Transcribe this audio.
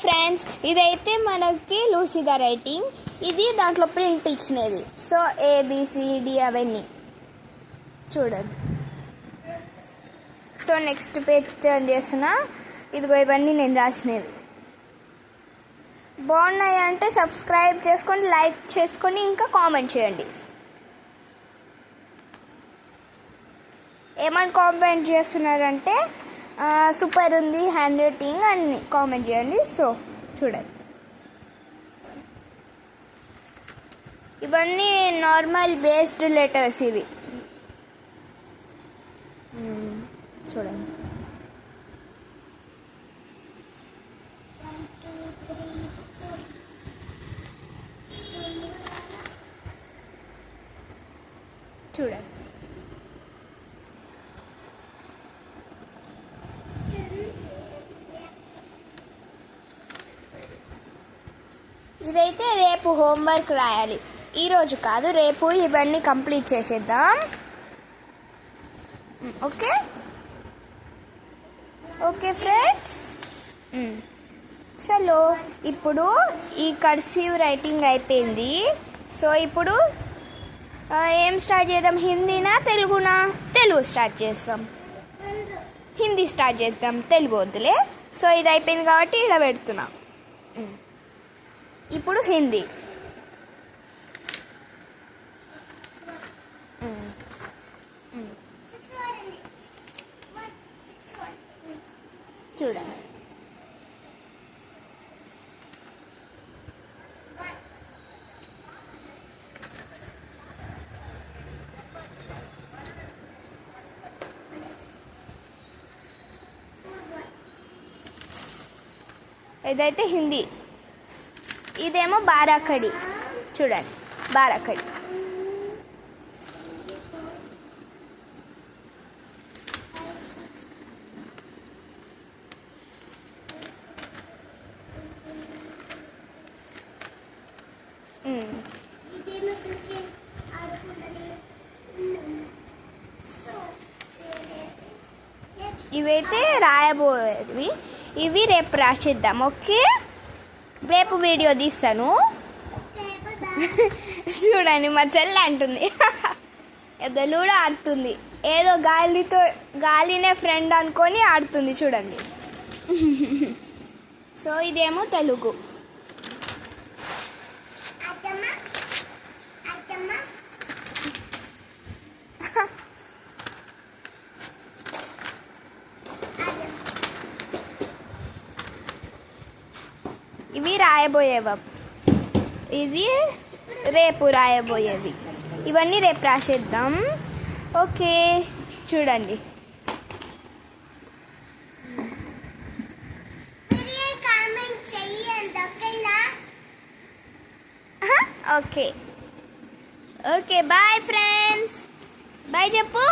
Friends, ఇదైతే మనకి లూసీగా writing. ఇది దాంట్లో ప్రింట్ ఇచ్చినది. సో ఏబిసిడి అవన్నీ చూడండి. సో నెక్స్ట్ పేజ్ టర్న్ చేస్తున్నా. ఇదిగో ఇవన్నీ నేను రాసినవి. బాగున్నాయి అంటే సబ్స్క్రైబ్ చేసుకొని, లైక్ చేసుకొని, ఇంకా కామెంట్ చేయండి. ఏమని కామెంట్ చేస్తున్నారంటే సూపర్ ఉంది హ్యాండ్ రైటింగ్ అని కామెంట్ చేయండి. సో చూడండి, ఇవన్నీ నార్మల్ బేస్డ్ లెటర్స్ ఇవి. చూడండి, చూడండి. ఇదైతే రేపు హోంవర్క్ రాయాలి, ఈరోజు కాదు రేపు. ఇవన్నీ కంప్లీట్ చేసేద్దాం. ఓకే ఓకే ఫ్రెండ్స్, చలో ఇప్పుడు ఈ కర్సివ్ రైటింగ్ అయిపోయింది. సో ఇప్పుడు ఏం స్టార్ట్ చేద్దాం? హిందీనా తెలుగునా? తెలుగు స్టార్ట్ చేస్తాం. హిందీ స్టార్ట్ చేద్దాం, తెలుగు వద్దులే. సో ఇది అయిపోయింది కాబట్టి ఇక్కడ పెడుతున్నా. ఇప్పుడు హిందీ. చూడండి, ఇదైతే హిందీ. ఇదేమో బారాఖడి. చూడండి, బారాఖడి. ఇవైతే రాయబోయేవి. ఇవి రేపు రాసిద్దాం. ఓకే, రేపు వీడియో తీస్తాను. చూడండి, మా చెల్లి అంటుంది ఏదో లూడో ఆడుతుంది. ఏదో గాలినే ఫ్రెండ్ అనుకొని ఆడుతుంది. చూడండి. సో ఇదేమో తెలుగు. ఇవి రాయబోయేవి, ఇది రేపు రాయబోయేవి. ఇవన్నీ రేపు రాసేద్దాం. ఓకే, చూడండి. Okay okay, bye friends. Bye చెప్పు.